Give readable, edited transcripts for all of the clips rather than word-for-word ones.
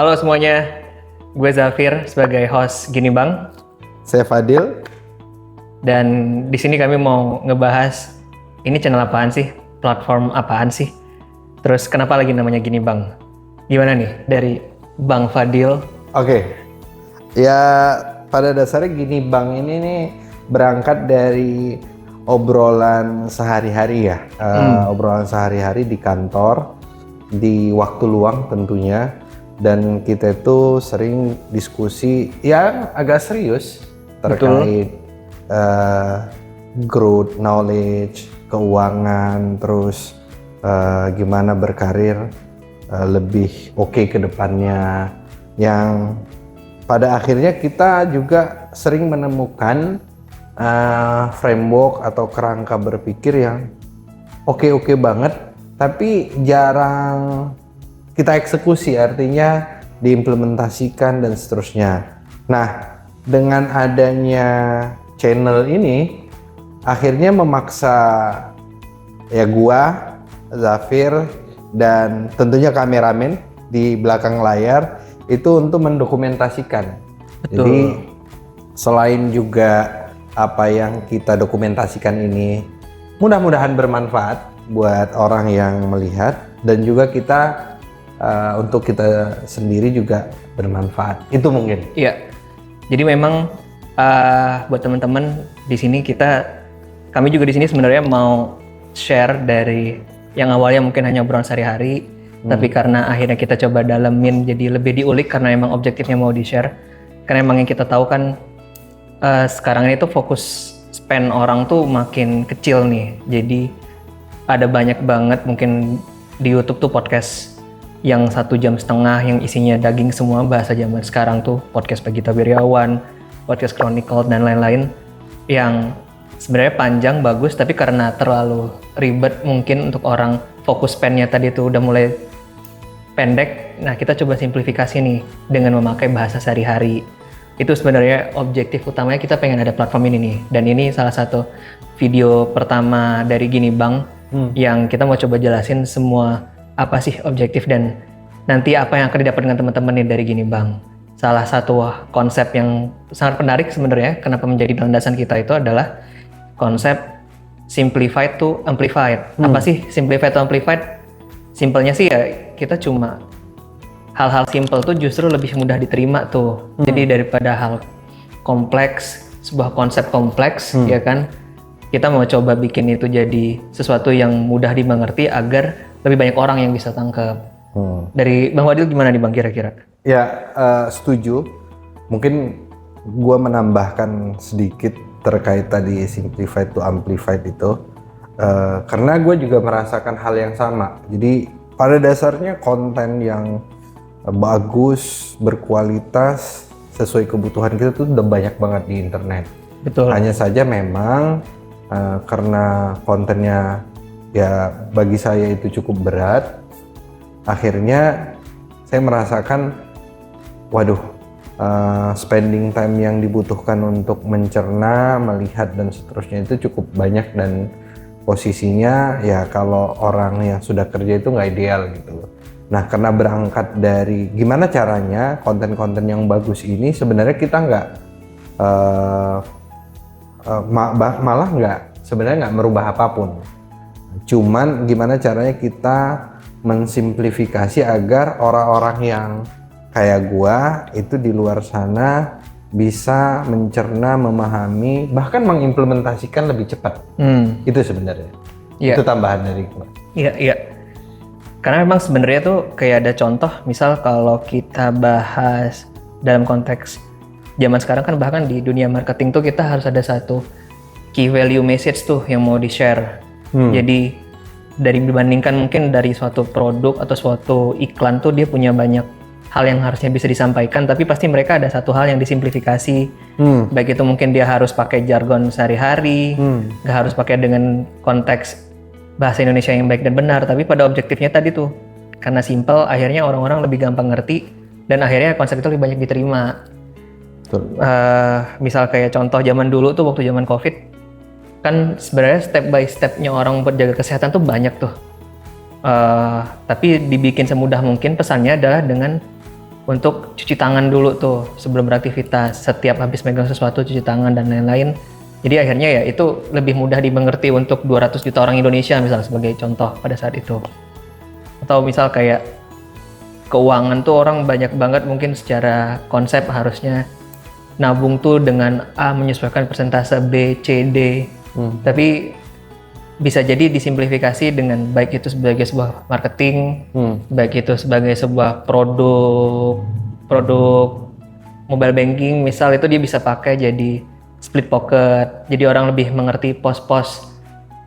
Halo semuanya, gue Zafir sebagai host Gini Bang. Saya Fadil. Dan di sini kami mau ngebahas ini channel apaan sih, platform apaan sih, terus kenapa lagi namanya Gini Bang. Gimana nih dari Bang Fadil? Oke, ya pada dasarnya Gini Bang ini nih berangkat dari obrolan sehari-hari ya, obrolan sehari-hari di kantor, di waktu luang tentunya. Dan kita itu sering diskusi yang agak serius terkait growth, knowledge, keuangan, terus gimana berkarir lebih oke ke depannya. Yang pada akhirnya kita juga sering menemukan framework atau kerangka berpikir yang oke banget, tapi jarang kita eksekusi, artinya diimplementasikan dan seterusnya. Nah, dengan adanya channel ini akhirnya memaksa ya gua, Zafir, dan tentunya kameramen di belakang layar itu untuk mendokumentasikan. Betul. Jadi selain juga apa yang kita dokumentasikan ini mudah-mudahan bermanfaat buat orang yang melihat, dan juga kita untuk kita sendiri juga bermanfaat. Itu mungkin. Iya. Jadi memang buat teman-teman di sini kami juga di sini sebenarnya mau share dari yang awalnya mungkin hanya obrolan sehari-hari, tapi karena akhirnya kita coba dalemin jadi lebih diulik karena emang objektifnya mau di-share. Karena emang yang kita tahu kan sekarang ini tuh fokus spend orang tuh makin kecil nih. Jadi ada banyak banget mungkin di YouTube tuh podcast yang 1,5 jam yang isinya daging semua, bahasa zaman sekarang tuh podcast Pegita Wirjawan, podcast Chronicle dan lain-lain yang sebenarnya panjang bagus, tapi karena terlalu ribet mungkin untuk orang fokus spend-nya tadi tuh udah mulai pendek. Nah, kita coba simplifikasi nih dengan memakai bahasa sehari-hari. Itu sebenarnya objektif utamanya, kita pengen ada platform ini nih, dan ini salah satu video pertama dari Gini Bang yang kita mau coba jelasin semua apa sih objektif dan nanti apa yang akan didapat dengan teman-teman nih dari Gini Bang. Salah satu konsep yang sangat menarik sebenarnya kenapa menjadi landasan kita itu adalah konsep simplified to amplified. Apa sih simplified to amplified? Simpelnya sih ya kita cuma hal-hal simple tuh justru lebih mudah diterima tuh. Jadi daripada hal kompleks, sebuah konsep kompleks ya kan, kita mau coba bikin itu jadi sesuatu yang mudah dimengerti agar lebih banyak orang yang bisa tangkap. Dari Bang Wadil gimana nih Bang kira-kira? Ya, setuju. Mungkin gua menambahkan sedikit terkait tadi simplified to amplified itu. Karena gue juga merasakan hal yang sama. Jadi pada dasarnya konten yang bagus, berkualitas, sesuai kebutuhan kita tuh udah banyak banget di internet. Betul. Hanya saja memang karena kontennya ya bagi saya itu cukup berat, akhirnya saya merasakan waduh, spending time yang dibutuhkan untuk mencerna, melihat dan seterusnya itu cukup banyak, dan posisinya ya kalau orang yang sudah kerja itu nggak ideal gitu. Nah, karena berangkat dari gimana caranya konten-konten yang bagus ini sebenarnya kita nggak malah nggak merubah apapun. Cuman gimana caranya kita mensimplifikasi agar orang-orang yang kayak gua itu di luar sana bisa mencerna, memahami, bahkan mengimplementasikan lebih cepat. Itu sebenarnya. Iya. Itu tambahan dari gua. Iya. Karena memang sebenarnya tuh kayak ada contoh, misal kalau kita bahas dalam konteks zaman sekarang kan bahkan di dunia marketing tuh kita harus ada satu key value message tuh yang mau di-share. Jadi dibandingkan mungkin dari suatu produk atau suatu iklan tuh dia punya banyak hal yang harusnya bisa disampaikan, tapi pasti mereka ada satu hal yang disimplifikasi. Baik itu mungkin dia harus pakai jargon sehari-hari, nggak harus pakai dengan konteks bahasa Indonesia yang baik dan benar, tapi pada objektifnya tadi tuh karena simple akhirnya orang-orang lebih gampang ngerti dan akhirnya konsep itu lebih banyak diterima. Misal kayak contoh zaman dulu tuh waktu zaman COVID kan sebenarnya step by stepnya orang berjaga kesehatan tuh banyak tuh, tapi dibikin semudah mungkin. Pesannya adalah dengan untuk cuci tangan dulu tuh sebelum beraktivitas, setiap habis megang sesuatu cuci tangan dan lain-lain. Jadi akhirnya ya itu lebih mudah dimengerti untuk 200 juta orang Indonesia misalnya sebagai contoh pada saat itu. Atau misal kayak keuangan tuh orang banyak banget mungkin secara konsep harusnya nabung tuh dengan A menyesuaikan persentase B, C, D. Tapi bisa jadi disimplifikasi dengan baik itu sebagai sebuah marketing, baik itu sebagai sebuah produk mobile banking, misal itu dia bisa pakai jadi split pocket, jadi orang lebih mengerti pos-pos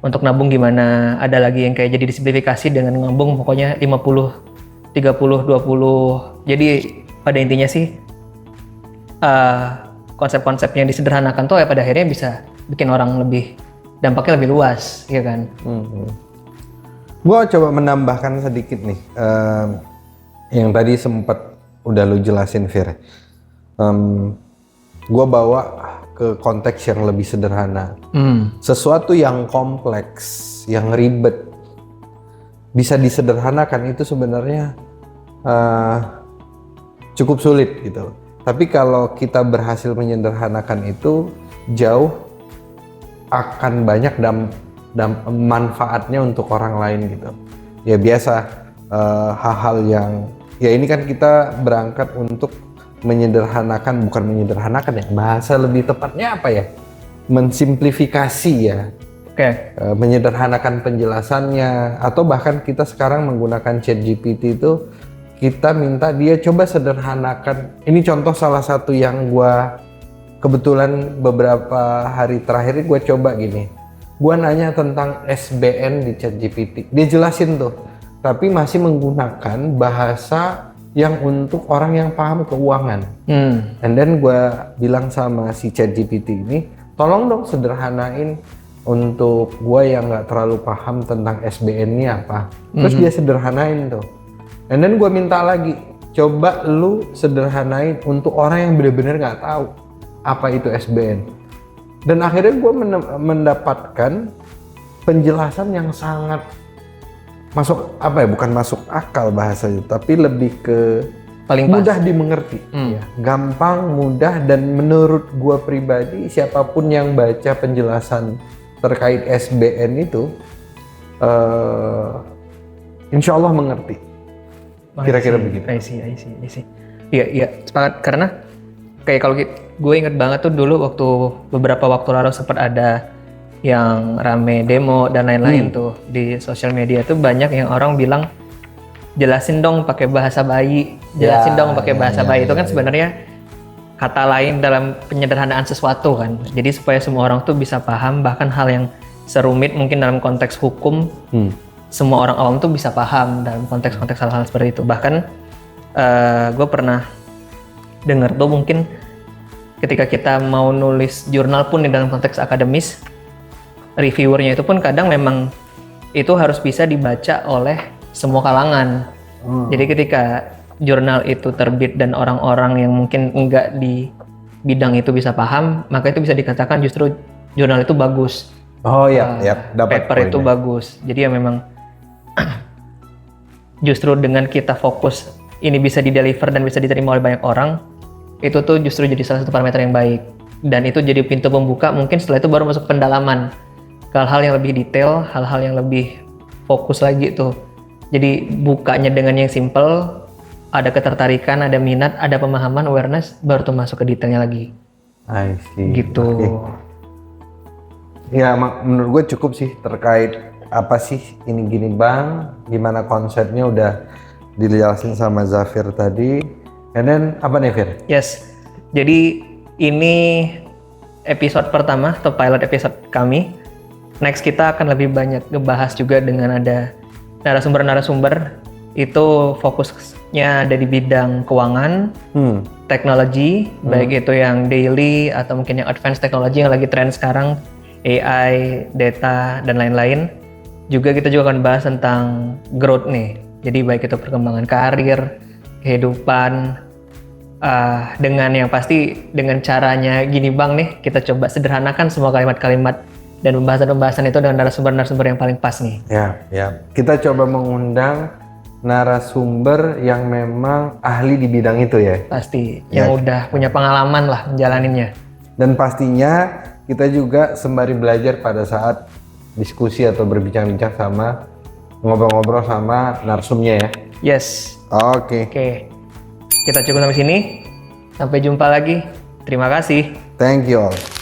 untuk nabung gimana. Ada lagi yang kayak jadi disimplifikasi dengan nabung pokoknya 50, 30, 20. Jadi pada intinya sih konsep-konsep yang disederhanakan tuh ya pada akhirnya bisa bikin orang lebih dampaknya lebih luas, ya kan? Gua coba menambahkan sedikit nih, yang tadi sempat udah lu jelasin Fir. Gua bawa ke konteks yang lebih sederhana. Sesuatu yang kompleks, yang ribet, bisa disederhanakan itu sebenarnya cukup sulit gitu. Tapi kalau kita berhasil menyederhanakan itu, jauh akan banyak manfaatnya untuk orang lain gitu. Ya biasa hal-hal yang ya ini kan kita berangkat untuk menyederhanakan, bukan menyederhanakan ya, bahasa lebih tepatnya apa ya, mensimplifikasi ya. Menyederhanakan penjelasannya, atau bahkan kita sekarang menggunakan ChatGPT itu kita minta dia coba sederhanakan. Ini contoh salah satu yang gua kebetulan beberapa hari terakhir gue coba gini, gue nanya tentang SBN di ChatGPT, dia jelasin tuh, tapi masih menggunakan bahasa yang untuk orang yang paham keuangan. And then gue bilang sama si ChatGPT ini, tolong dong sederhanain untuk gue yang nggak terlalu paham tentang SBN ini apa. Terus dia sederhanain tuh. And then gue minta lagi, coba lu sederhanain untuk orang yang benar-benar nggak tahu apa itu SBN. Dan akhirnya gue mendapatkan penjelasan yang sangat masuk apa ya, bukan masuk akal bahasanya, tapi lebih ke paling mudah dimengerti, ya, gampang, mudah, dan menurut gue pribadi siapapun yang baca penjelasan terkait SBN itu insya Allah mengerti. Kira-kira begitu. I see. Iya, sepakat. Karena kayak kalau gue inget banget tuh dulu waktu beberapa waktu lalu sempat ada yang rame demo dan lain-lain tuh di sosial media tuh, banyak yang orang bilang jelasin dong pakai bahasa bayi, bayi itu kan sebenarnya kata lain dalam penyederhanaan sesuatu kan. Jadi supaya semua orang tuh bisa paham, bahkan hal yang serumit mungkin dalam konteks hukum semua orang awam tuh bisa paham dalam konteks-konteks hal-hal seperti itu. Bahkan gue pernah dengar tuh mungkin ketika kita mau nulis jurnal pun di dalam konteks akademis, reviewernya itu pun kadang memang itu harus bisa dibaca oleh semua kalangan. Jadi ketika jurnal itu terbit dan orang-orang yang mungkin enggak di bidang itu bisa paham, maka itu bisa dikatakan justru jurnal itu bagus. Dapat paper itu bagus. Jadi ya memang justru dengan kita fokus ini bisa dideliver dan bisa diterima oleh banyak orang, itu tuh justru jadi salah satu parameter yang baik. Dan itu jadi pintu pembuka, mungkin setelah itu baru masuk pendalaman ke hal-hal yang lebih detail, hal-hal yang lebih fokus lagi tuh. Jadi bukanya dengan yang simple, ada ketertarikan, ada minat, ada pemahaman, awareness, baru tuh masuk ke detailnya lagi. I see. Gitu. Ya menurut gue cukup sih terkait apa sih ini gini bang, gimana konsepnya udah dijelasin sama Zafir tadi. And then apa nih Fir? Yes, jadi ini episode pertama atau pilot episode kami. Next kita akan lebih banyak ngebahas juga dengan ada narasumber-narasumber. Itu fokusnya ada di bidang keuangan, teknologi, baik itu yang daily atau mungkin yang advanced teknologi yang lagi tren sekarang, AI, data, dan lain-lain. Juga kita juga akan bahas tentang growth nih. Jadi baik itu perkembangan karir, kehidupan, dengan yang pasti dengan caranya gini bang nih, kita coba sederhanakan semua kalimat-kalimat dan pembahasan-pembahasan itu dengan narasumber-narasumber yang paling pas nih. Ya. Kita coba mengundang narasumber yang memang ahli di bidang itu ya. Pasti, yang udah punya pengalaman lah menjalaninnya. Dan pastinya kita juga sembari belajar pada saat diskusi atau berbincang-bincang sama ngobrol-ngobrol sama narsumnya ya. Yes. Oke. Oke. Kita cukup sampai sini. Sampai jumpa lagi. Terima kasih. Thank you all.